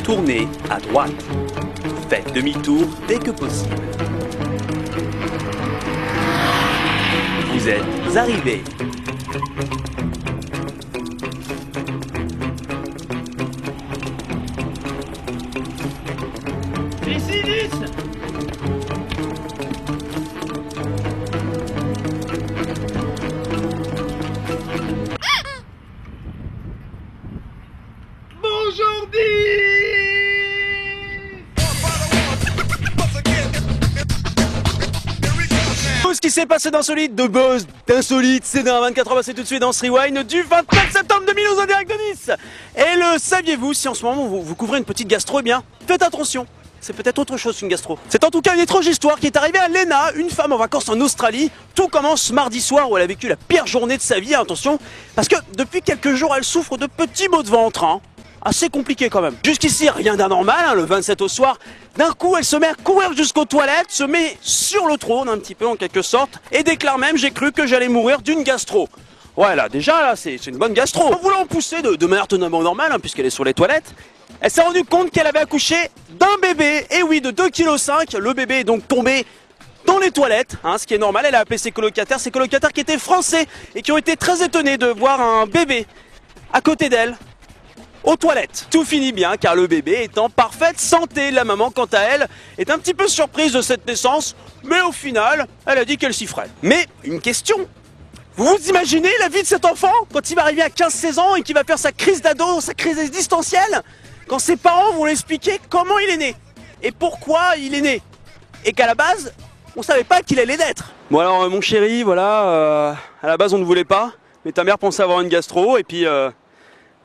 tournez à droite. Faites demi-tour dès que possible. Vous êtes arrivé. Ici 10. Bonjour 10. Ce qui s'est passé d'insolite, de buzz, d'insolite, c'est dans 24 heures, c'est tout de suite dans ce rewind du 29 septembre 2011 en direct de Nice. Et le saviez-vous, si en ce moment vous couvrez une petite gastro, eh bien, faites attention. C'est peut-être autre chose qu'une gastro. C'est en tout cas une étrange histoire qui est arrivée à Lena, une femme en vacances en Australie. Tout commence mardi soir où elle a vécu la pire journée de sa vie, attention, parce que depuis quelques jours, elle souffre de petits maux de ventre, hein. Assez compliqué quand même. Jusqu'ici, rien d'anormal, hein, le 27 au soir. D'un coup, elle se met à courir jusqu'aux toilettes, se met sur le trône un petit peu en quelque sorte, et déclare même, j'ai cru que j'allais mourir d'une gastro. Ouais, là, déjà, là, c'est une bonne gastro. En voulant pousser de manière totalement normale, hein, puisqu'elle est sur les toilettes, elle s'est rendue compte qu'elle avait accouché d'un bébé, et oui, de 2,5 kg. Le bébé est donc tombé dans les toilettes, hein, ce qui est normal. Elle a appelé ses colocataires qui étaient français, et qui ont été très étonnés de voir un bébé à côté d'elle, aux toilettes. Tout finit bien car le bébé est en parfaite santé. La maman, quant à elle, est un petit peu surprise de cette naissance, mais au final, elle a dit qu'elle s'y ferait. Mais une question, vous vous imaginez la vie de cet enfant quand il va arriver à 15-16 ans et qu'il va faire sa crise d'ado, sa crise existentielle, quand ses parents vont lui expliquer comment il est né et pourquoi il est né, et qu'à la base, on savait pas qu'il allait naître. Bon alors mon chéri, voilà, à la base on ne voulait pas, mais ta mère pensait avoir une gastro et puis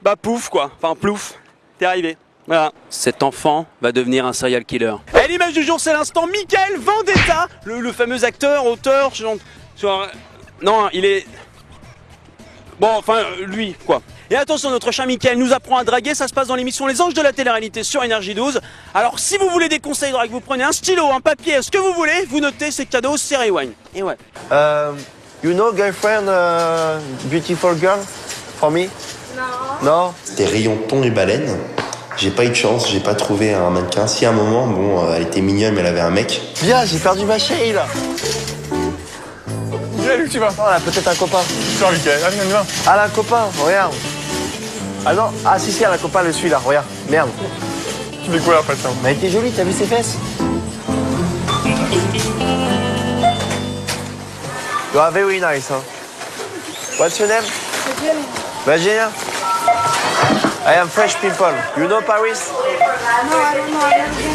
bah pouf quoi, enfin plouf, t'es arrivé. Voilà, cet enfant va devenir un serial killer. Et l'image du jour, c'est l'instant Michael Vendetta, le fameux acteur, auteur, non, il est... Bon, enfin, lui, quoi. Et attention, notre cher Michael nous apprend à draguer, ça se passe dans l'émission Les Anges de la télé-réalité sur Énergie 12. Alors, si vous voulez des conseils de drague, vous prenez un stylo, un papier, ce que vous voulez, vous notez, c'est cadeau, c'est rewind. Et ouais. You know, girlfriend, beautiful girl, for me? Non. C'était rayon thon et baleine. J'ai pas eu de chance, j'ai pas trouvé un mannequin. Si à un moment, bon, elle était mignonne, mais elle avait un mec. Viens, j'ai perdu ma chérie là. Viens, Luc, tu vas. Oh, elle a peut-être un copain. Sors, Michael. Allez, viens. Ah, elle a un copain, regarde. Ah non, ah si, elle a un copain, le celui-là, regarde. Merde. Tu fais quoi après ça? Mais elle était jolie, t'as vu ses fesses? You are very nice, huh? What's your name? Virginia. I am French people. You know Paris? No, I don't know. I never been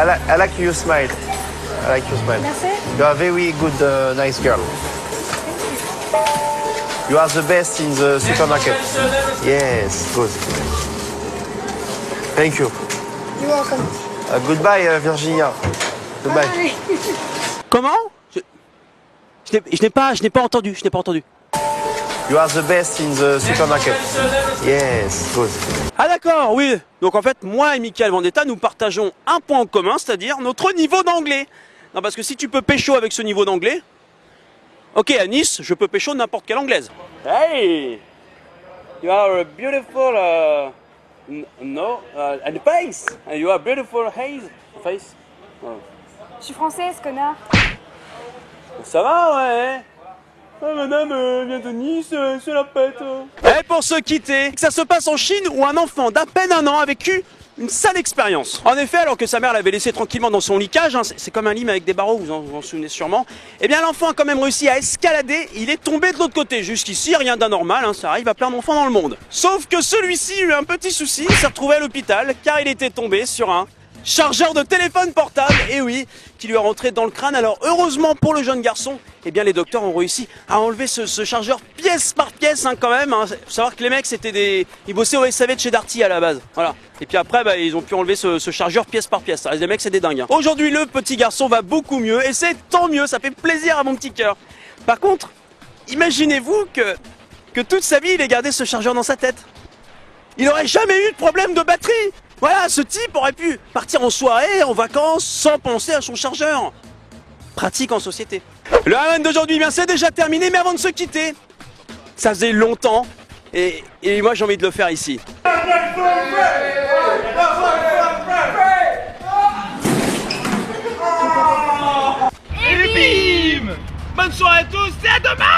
there. I like your smile. I like your smile. Merci. You are very good, nice girl. You are the best in the supermarket. Yes, good. Thank you. You're welcome. Goodbye, Virginia. Goodbye. Bye. Comment? Je n'ai pas entendu, You are the best in the supermarket. Yes, good. Ah d'accord, oui. Donc en fait, moi et Michael Vendetta, nous partageons un point en commun, c'est-à-dire notre niveau d'anglais. Non, parce que si tu peux pécho avec ce niveau d'anglais, ok, à Nice, je peux pécho n'importe quelle anglaise. Hey, you are a beautiful, and face. You are beautiful face. Oh. Je suis française, connard. Ça va, ouais. Ah, madame vient de Nice, c'est la pète. Et pour se quitter, ça se passe en Chine où un enfant d'à peine 1 an a vécu une sale expérience. En effet, alors que sa mère l'avait laissé tranquillement dans son lit cage, hein, c'est comme un lit mais avec des barreaux, vous en souvenez sûrement, eh bien l'enfant a quand même réussi à escalader, il est tombé de l'autre côté. Jusqu'ici, rien d'anormal, hein, ça arrive à plein d'enfants dans le monde. Sauf que celui-ci a eu un petit souci, il s'est retrouvé à l'hôpital car il était tombé sur un chargeur de téléphone portable, et oui, qui lui est rentré dans le crâne. Alors heureusement pour le jeune garçon, eh bien les docteurs ont réussi à enlever ce chargeur pièce par pièce, hein, quand même. Hein. Faut savoir que les mecs ils bossaient au SAV de chez Darty à la base. Voilà. Et puis après, bah, ils ont pu enlever ce chargeur pièce par pièce. Les mecs, c'est des dingues. Hein. Aujourd'hui, le petit garçon va beaucoup mieux, et c'est tant mieux. Ça fait plaisir à mon petit cœur. Par contre, imaginez-vous que toute sa vie, il ait gardé ce chargeur dans sa tête. Il n'aurait jamais eu de problème de batterie. Voilà, ce type aurait pu partir en soirée, en vacances, sans penser à son chargeur. Pratique en société. Le Haman d'aujourd'hui, bien c'est déjà terminé, mais avant de se quitter, ça faisait longtemps, et moi j'ai envie de le faire ici. bonne soirée à tous et à demain.